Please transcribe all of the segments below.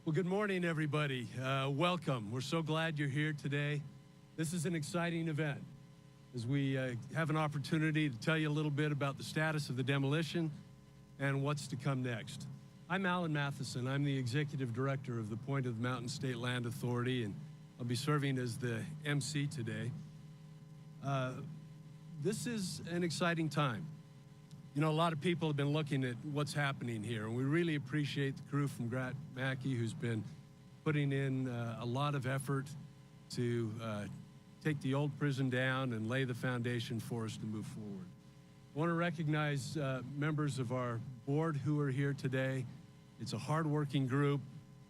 Well, good morning, everybody. Welcome. We're so glad you're here today. This is an exciting event as we have an opportunity to tell you a little bit about the status of the demolition and what's to come next. I'm Alan Matheson. I'm the Executive Director of the Point of the Mountain State Land Authority, and I'll be serving as the MC today. This is an exciting time. You know, a lot of people have been looking at what's happening here, and we really appreciate the crew from Grant Mackey who's been putting in a lot of effort to take the old prison down and lay the foundation for us to move forward. I want to recognize members of our board who are here today. It's a hard-working group.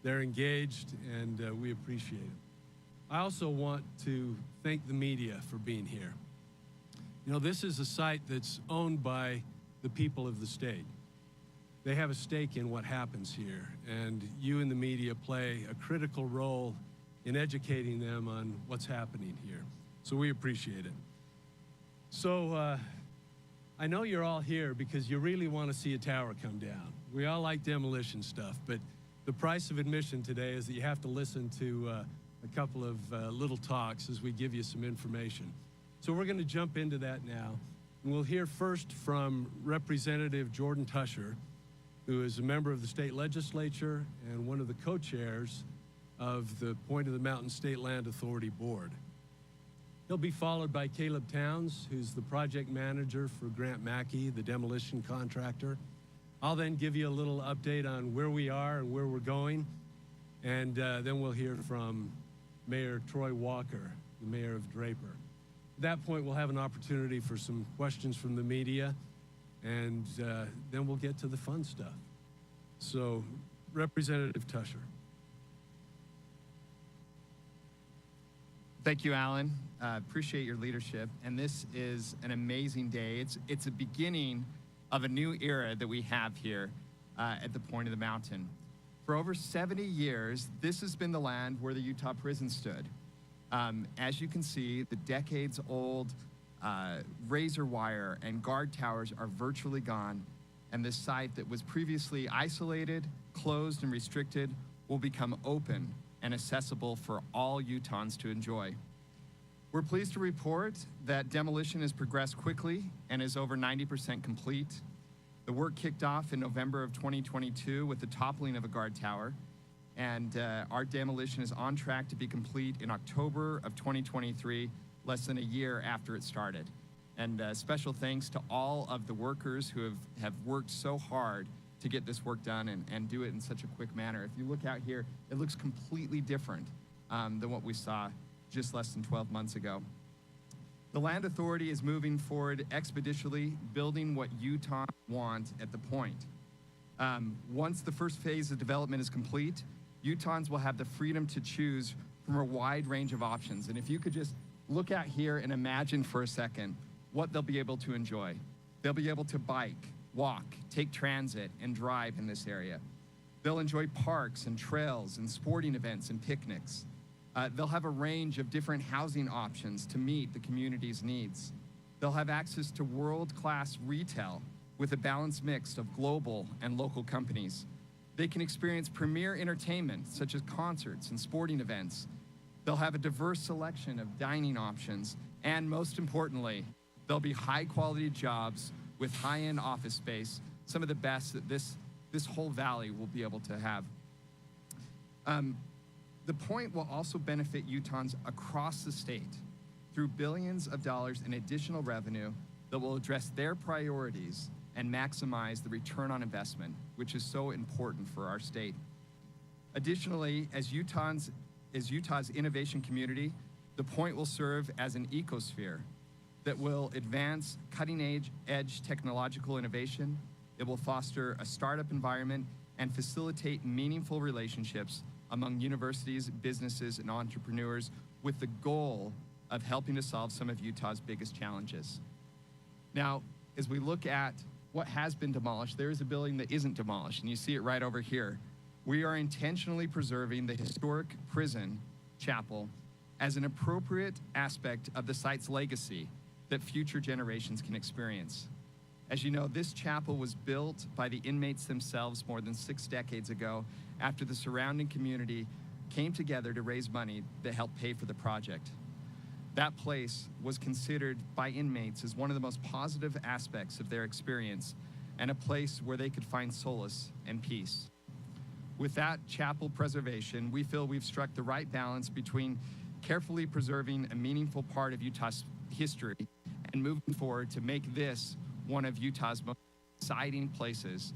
They're engaged, and we appreciate it. I also want to thank the media for being here. You know, this is a site that's owned by the people of the state. They have a stake in what happens here, and you in the media play a critical role in educating them on what's happening here. So we appreciate it. So I know you're all here because you really want to see a tower come down. We all like demolition stuff, but the price of admission today is that you have to listen to a couple of little talks as we give you some information. So we're going to jump into that now. And we'll hear first from Representative Jordan Tusher, who is a member of the state legislature and one of the co-chairs of the Point of the Mountain State Land Authority Board. He'll be followed by Caleb Towns, who's the project manager for Grant Mackey, the demolition contractor. I'll then give you a little update on where we are and where we're going, and then we'll hear from Mayor Troy Walker, the mayor of Draper. At that point, we'll have an opportunity for some questions from the media, and then we'll get to the fun stuff. So, Representative Tusher. Thank you, Alan. Appreciate your leadership. And this is an amazing day. It's a beginning of a new era that we have here at the Point of the Mountain. For over 70 years, this has been the land where the Utah prison stood. As you can see, the decades-old razor wire and guard towers are virtually gone, and this site that was previously isolated, closed, and restricted will become open and accessible for all Utahns to enjoy. We're pleased to report that demolition has progressed quickly and is over 90% complete. The work kicked off in November of 2022 with the toppling of a guard tower, and our demolition is on track to be complete in October of 2023, less than a year after it started. And special thanks to all of the workers who have worked so hard to get this work done and do it in such a quick manner. If you look out here, it looks completely different than what we saw just less than 12 months ago. The Land Authority is moving forward expeditiously, building what Utah wants at the point. Once the first phase of development is complete, Utahns will have the freedom to choose from a wide range of options. And if you could just look out here and imagine for a second what they'll be able to enjoy. They'll be able to bike, walk, take transit, and drive in this area. They'll enjoy parks and trails and sporting events and picnics. They'll have a range of different housing options to meet the community's needs. They'll have access to world-class retail with a balanced mix of global and local companies. They can experience premier entertainment, such as concerts and sporting events. They'll have a diverse selection of dining options, and most importantly, there'll be high-quality jobs with high-end office space, some of the best that this whole valley will be able to have. The Point will also benefit Utahns across the state through billions of dollars in additional revenue that will address their priorities and maximize the return on investment, which is so important for our state. Additionally, as Utah's innovation community, the Point will serve as an ecosphere that will advance cutting-edge technological innovation. It will foster a startup environment and facilitate meaningful relationships among universities, businesses, and entrepreneurs with the goal of helping to solve some of Utah's biggest challenges. Now, as we look at what has been demolished, there is a building that isn't demolished, and you see it right over here. We are intentionally preserving the historic prison chapel as an appropriate aspect of the site's legacy that future generations can experience. As you know, this chapel was built by the inmates themselves more than 6 decades ago after the surrounding community came together to raise money that helped pay for the project. That place was considered by inmates as one of the most positive aspects of their experience and a place where they could find solace and peace. With that chapel preservation, we feel we've struck the right balance between carefully preserving a meaningful part of Utah's history and moving forward to make this one of Utah's most exciting places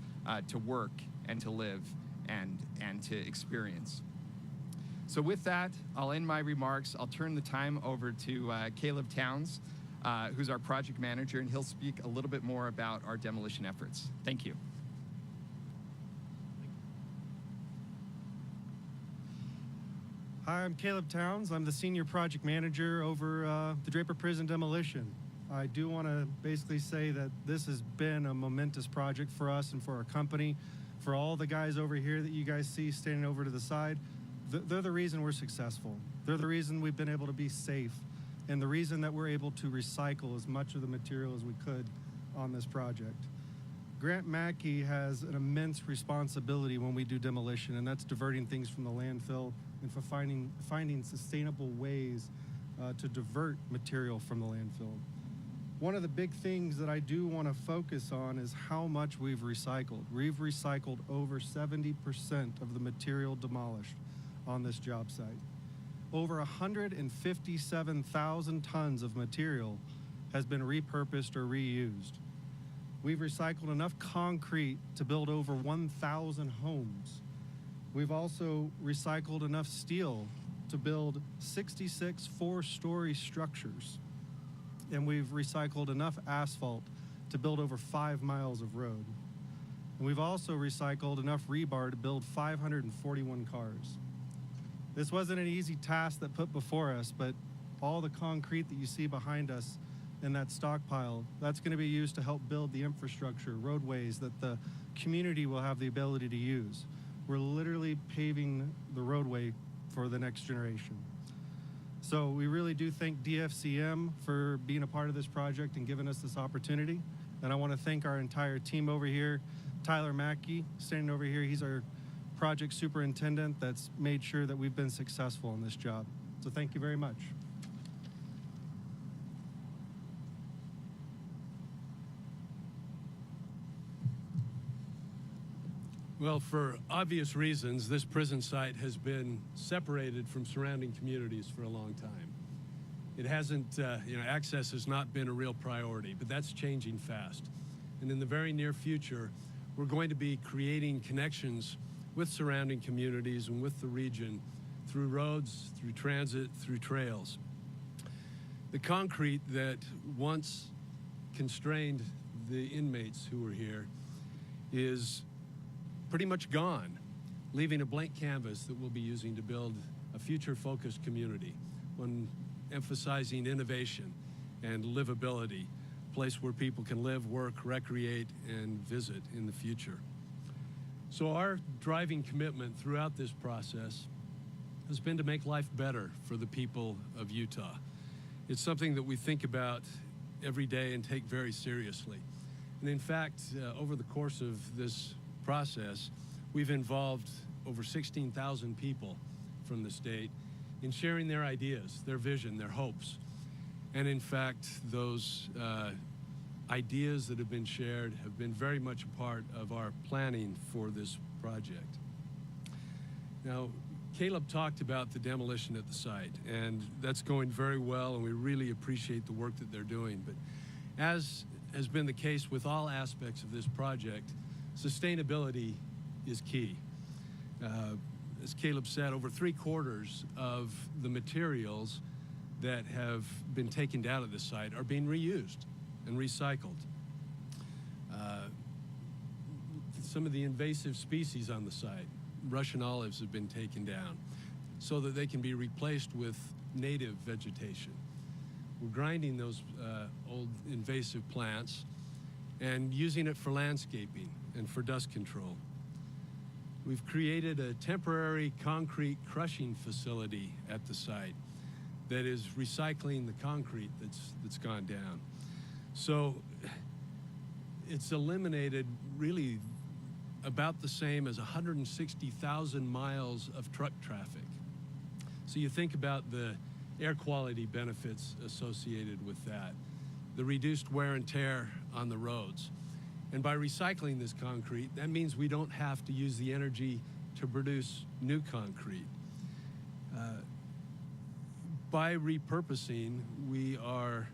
to work and to live and to experience. So with that, I'll end my remarks. I'll turn the time over to Caleb Towns, who's our project manager, and he'll speak a little bit more about our demolition efforts. Thank you. Hi, I'm Caleb Towns. I'm the senior project manager over the Draper Prison demolition. I do want to basically say that this has been a momentous project for us and for our company. For all the guys over here that you guys see standing over to the side, they're the reason we're successful. They're the reason we've been able to be safe, and the reason that we're able to recycle as much of the material as we could on this project. Grant Mackey has an immense responsibility when we do demolition, and that's diverting things from the landfill and for finding sustainable ways to divert material from the landfill. One of the big things that I do want to focus on is how much we've recycled. We've recycled over 70% of the material demolished on this job site. Over 157,000 tons of material has been repurposed or reused. We've recycled enough concrete to build over 1,000 homes. We've also recycled enough steel to build 66 four-story structures. And we've recycled enough asphalt to build over 5 miles of road. And we've also recycled enough rebar to build 541 cars. This wasn't an easy task that put before us, but all the concrete that you see behind us in that stockpile, that's going to be used to help build the infrastructure, roadways that the community will have the ability to use. We're literally paving the roadway for the next generation. So we really do thank DFCM for being a part of this project and giving us this opportunity. And I want to thank our entire team over here. Tyler Mackey, standing over here, he's our project superintendent that's made sure that we've been successful in this job. So thank you very much. Well, for obvious reasons, this prison site has been separated from surrounding communities for a long time. It hasn't, access has not been a real priority, but that's changing fast. And in the very near future, we're going to be creating connections with surrounding communities and with the region through roads, through transit, through trails. The concrete that once constrained the inmates who were here is pretty much gone, leaving a blank canvas that we'll be using to build a future-focused community, one emphasizing innovation and livability, a place where people can live, work, recreate, and visit in the future. So our driving commitment throughout this process has been to make life better for the people of Utah. It's something that we think about every day and take very seriously. And in fact, over the course of this process, we've involved over 16,000 people from the state in sharing their ideas, their vision, their hopes. And in fact, those ideas that have been shared have been very much a part of our planning for this project. Now, Caleb talked about the demolition at the site, and that's going very well, and we really appreciate the work that they're doing. But as has been the case with all aspects of this project, sustainability is key. As Caleb said, over 3/4 of the materials that have been taken down at this site are being reused and recycled. Some of the invasive species on the site, Russian olives, have been taken down so that they can be replaced with native vegetation. We're grinding those old invasive plants and using it for landscaping and for dust control. We've created a temporary concrete crushing facility at the site that is recycling the concrete that's gone down. So it's eliminated really about the same as 160,000 miles of truck traffic. So you think about the air quality benefits associated with that, the reduced wear and tear on the roads. And by recycling this concrete, that means we don't have to use the energy to produce new concrete. By repurposing, we are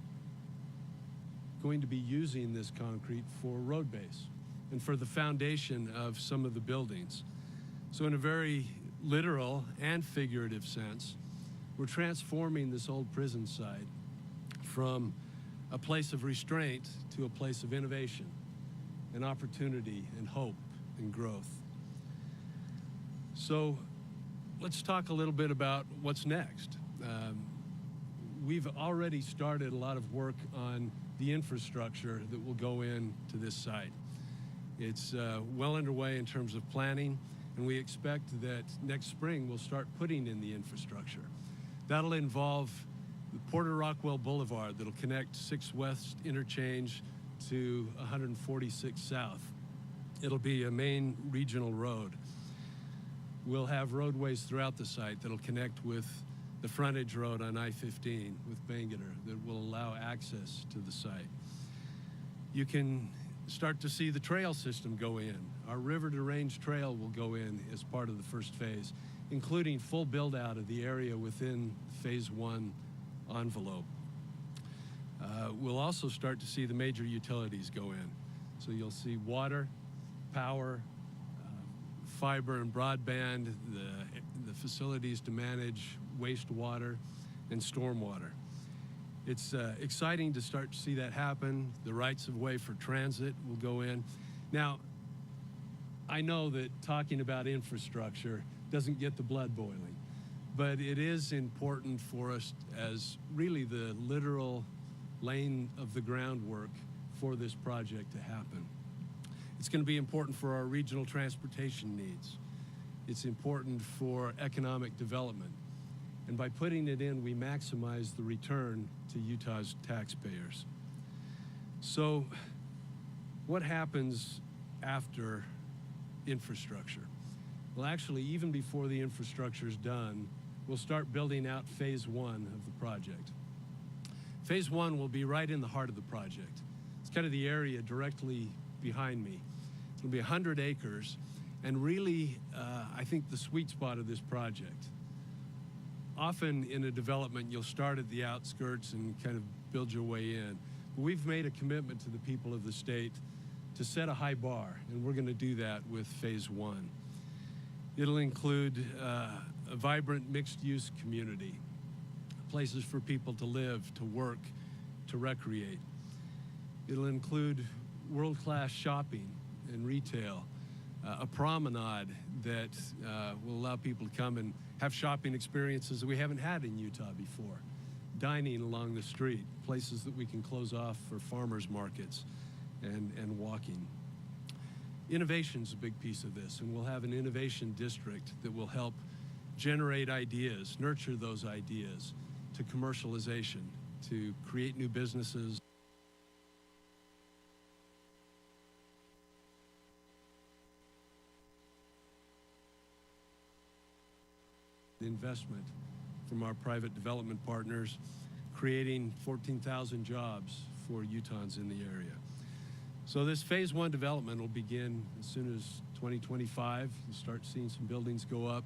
going to be using this concrete for road base and for the foundation of some of the buildings. So in a very literal and figurative sense, we're transforming this old prison site from a place of restraint to a place of innovation and opportunity and hope and growth. So let's talk a little bit about what's next. We've already started a lot of work on the infrastructure that will go into this site. It's well underway in terms of planning, and we expect that next spring we'll start putting in the infrastructure. That'll involve the Porter Rockwell Boulevard that'll connect 6 West Interchange to 146 South. It'll be a main regional road. We'll have roadways throughout the site that'll connect with the frontage road on I-15 with Bangerter that will allow access to the site. You can start to see the trail system go in. Our River to Range Trail will go in as part of the first phase, including full build out of the area within phase 1 envelope. We'll also start to see the major utilities go in. So you'll see water, power, fiber and broadband, the facilities to manage wastewater and stormwater. It's exciting to start to see that happen. The rights of way for transit will go in. Now, I know that talking about infrastructure doesn't get the blood boiling, but it is important for us as really the literal laying of the groundwork for this project to happen. It's going to be important for our regional transportation needs. It's important for economic development. And by putting it in, we maximize the return to Utah's taxpayers. So what happens after infrastructure? Well, actually, even before the infrastructure is done, we'll start building out phase 1 of the project. Phase 1 will be right in the heart of the project. It's kind of the area directly behind me. It'll be 100 acres, and really, I think the sweet spot of this project. Often in a development, you'll start at the outskirts and kind of build your way in. But we've made a commitment to the people of the state to set a high bar, and we're going to do that with phase 1. It'll include a vibrant mixed-use community, places for people to live, to work, to recreate. It'll include world-class shopping and retail, a promenade that will allow people to come and have shopping experiences that we haven't had in Utah before, dining along the street, places that we can close off for farmers markets and walking. Innovation's a big piece of this, and we'll have an innovation district that will help generate ideas, nurture those ideas to commercialization, to create new businesses. Investment from our private development partners, creating 14,000 jobs for Utahns in the area. So this phase 1 development will begin as soon as 2025. You'll start seeing some buildings go up,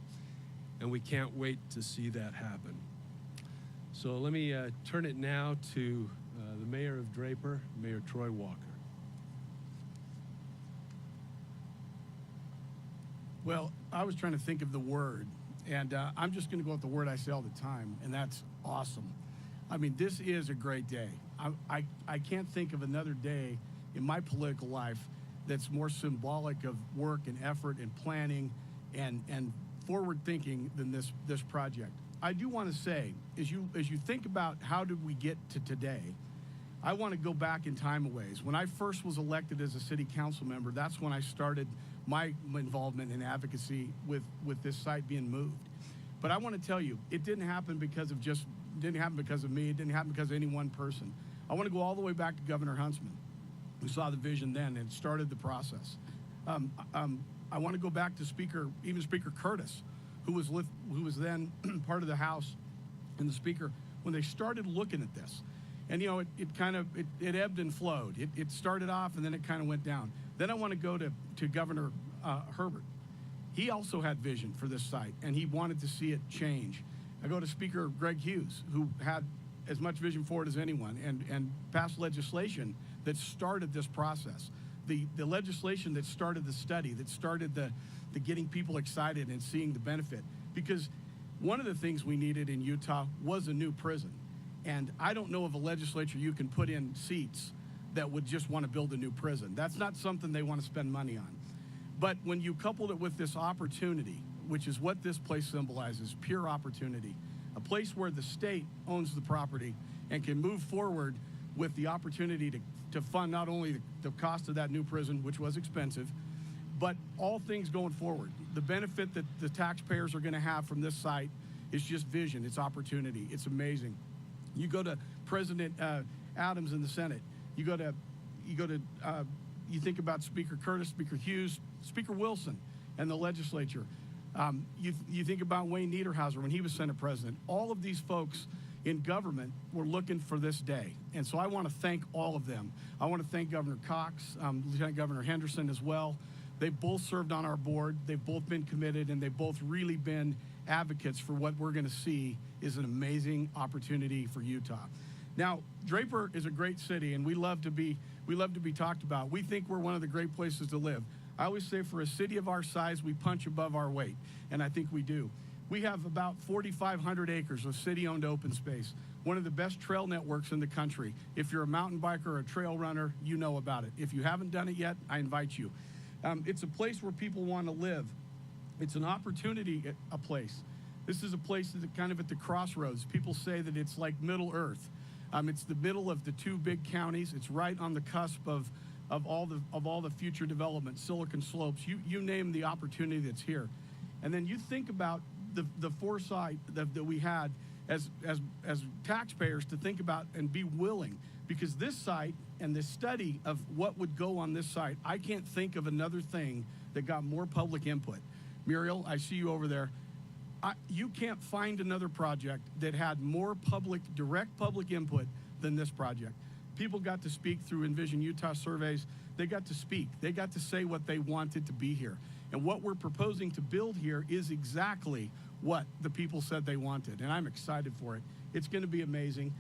and we can't wait to see that happen. So let me turn it now to the Mayor of Draper, Mayor Troy Walker. Well, I was trying to think of the word, and I'm just going to go with the word I say all the time, and that's awesome. I mean, this is a great day. I can't think of another day in my political life that's more symbolic of work and effort and planning and forward thinking than this project. I do want to say, as you think about how did we get to today, I want to go back in time a ways. When I first was elected as a city council member, that's when I started my involvement in advocacy with this site being moved. But I want to tell you, it didn't happen because of me, it didn't happen because of any one person. I want to go all the way back to Governor Huntsman. who saw the vision then and started the process. I want to go back to Speaker Curtis, who was then part of the House and the Speaker when they started looking at this. And, you know, it ebbed and flowed. It started off and then it kind of went down. Then I want to go to Governor Herbert. He also had vision for this site, and he wanted to see it change. I go to Speaker Greg Hughes, who had as much vision for it as anyone, and passed legislation that started this process. The legislation that started the study, that started the getting people excited and seeing the benefit. Because one of the things we needed in Utah was a new prison. And I don't know of a legislature you can put in seats that would just want to build a new prison. That's not something they want to spend money on. But when you coupled it with this opportunity, which is what this place symbolizes, pure opportunity, a place where the state owns the property and can move forward with the opportunity to fund not only the cost of that new prison, which was expensive, but all things going forward. The benefit that the taxpayers are going to have from this site is just vision, it's opportunity, it's amazing. You go to President Adams in the Senate, you think about Speaker Curtis, Speaker Hughes, Speaker Wilson, and the legislature. You think about Wayne Niederhauser when he was Senate President. All of these folks in government were looking for this day. And so I want to thank all of them. I want to thank Governor Cox, Lieutenant Governor Henderson as well. They've both served on our board. They've both been committed, and they've both really been advocates for what we're going to see is an amazing opportunity for Utah. Now, Draper is a great city, and we love to be talked about. We think we're one of the great places to live. I always say for a city of our size, we punch above our weight, and I think we do. We have about 4,500 acres of city-owned open space, one of the best trail networks in the country. If you're a mountain biker or a trail runner, you know about it. If you haven't done it yet, I invite you. It's a place where people want to live. It's an opportunity, a place. This is a place that's kind of at the crossroads. People say that it's like Middle Earth. It's the middle of the two big counties. It's right on the cusp of all the future development, Silicon Slopes. You name the opportunity that's here, and then you think about the foresight that we had as taxpayers to think about and be willing, because this site and the study of what would go on this site, I can't think of another thing that got more public input. Muriel, I see you over there. You can't find another project that had more direct public input than this project. People got to speak through Envision Utah surveys. They got to speak. They got to say what they wanted to be here. And what we're proposing to build here is exactly what the people said they wanted. And I'm excited for it. It's going to be amazing.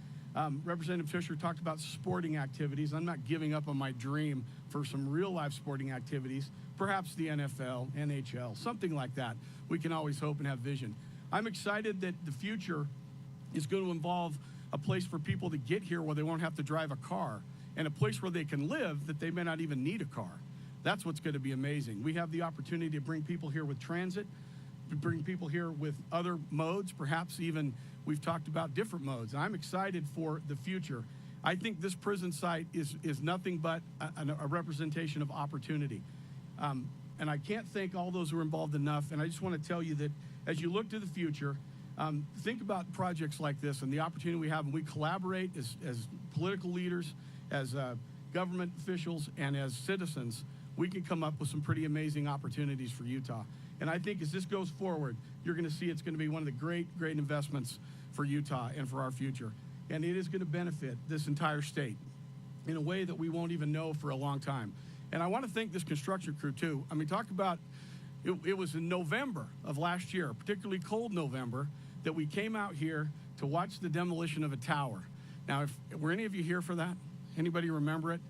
Representative Fisher talked about sporting activities. I'm not giving up on my dream for some real life sporting activities, perhaps the NFL, NHL, something like that. We can always hope and have vision. I'm excited that the future is going to involve a place for people to get here where they won't have to drive a car, and a place where they can live that they may not even need a car. That's what's going to be amazing. We have the opportunity to bring people here with transit, to bring people here with other modes, perhaps even we've talked about different modes. I'm excited for the future. I think this prison site is nothing but a representation of opportunity. And I can't thank all those who are involved enough. And I just want to tell you that as you look to the future, think about projects like this and the opportunity we have, and we collaborate as political leaders, as government officials, and as citizens. We can come up with some pretty amazing opportunities for Utah. And I think as this goes forward, you're going to see it's going to be one of the great investments for Utah and for our future. And it is going to benefit this entire state in a way that we won't even know for a long time. And I want to thank this construction crew too. I mean, talk about, it was in November of last year, particularly cold November, that we came out here to watch the demolition of a tower. Now, were any of you here for that? Anybody remember it?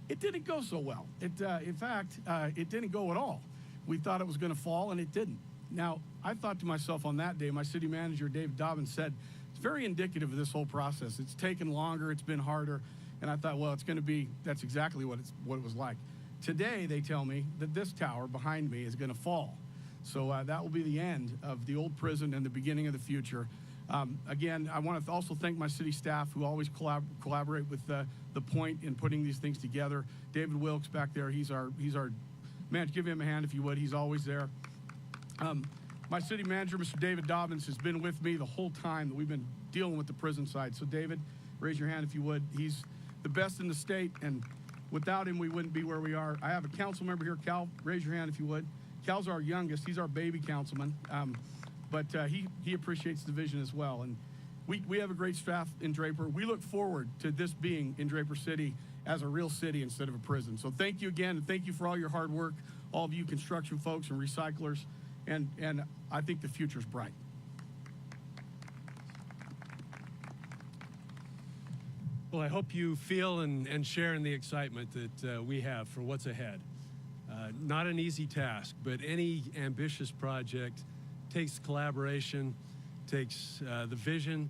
It didn't go so well. In fact, it didn't go at all. We thought it was going to fall, and it didn't. Now, I thought to myself on that day, my city manager, David Dobbins, said, it's very indicative of this whole process. It's taken longer, it's been harder, and I thought, well, it's going to be, that's exactly what it was like. Today, they tell me that this tower behind me is going to fall. So that will be the end of the old prison and the beginning of the future. Again, I want to also thank my city staff who always collaborate with the Point in putting these things together. David Wilkes back there, he's our man, give him a hand if you would. He's always there. My city manager, Mr. David Dobbins, has been with me the whole time that we've been dealing with the prison side. So David, raise your hand if you would. He's the best in the state, and Without him, we wouldn't be where we are. I have a council member here. Cal, raise your hand if you would. Cal's our youngest. He's our baby councilman. But he appreciates the vision as well. And we have a great staff in Draper. We look forward to this being in Draper City as a real city instead of a prison. So thank you again, and thank you for all your hard work, all of you construction folks and recyclers, and I think the future's bright. Well, I hope you feel and share in the excitement that we have for what's ahead. Not an easy task, but any ambitious project takes collaboration, takes the vision,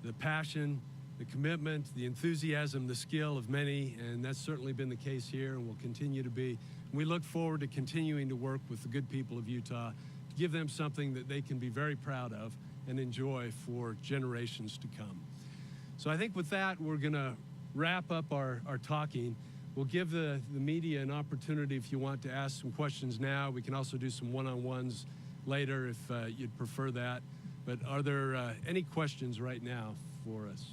the passion, the commitment, the enthusiasm, the skill of many, and that's certainly been the case here and will continue to be. We look forward to continuing to work with the good people of Utah to give them something that they can be very proud of and enjoy for generations to come. So I think with that, we're going to wrap up our talking. We'll give the media an opportunity if you want to ask some questions now. We can also do some one-on-ones later if you'd prefer that. But are there any questions right now for us?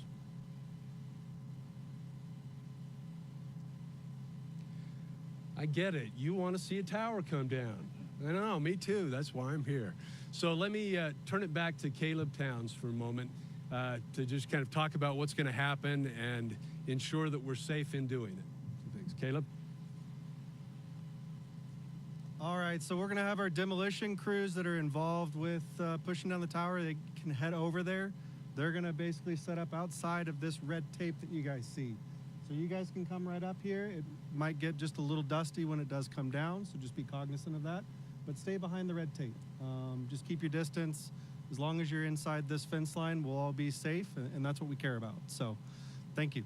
I get it. You want to see a tower come down. I know, me too. That's why I'm here. So let me turn it back to Caleb Towns for a moment to just kind of talk about what's going to happen and ensure that we're safe in doing it. So thanks. Caleb? All right, so we're going to have our demolition crews that are involved with pushing down the tower. They can head over there. They're going to basically set up outside of this red tape that you guys see. So you guys can come right up here. It might get just a little dusty when it does come down, so just be cognizant of that. But stay behind the red tape. Just keep your distance. As long as you're inside this fence line, we'll all be safe, and that's what we care about. So thank you.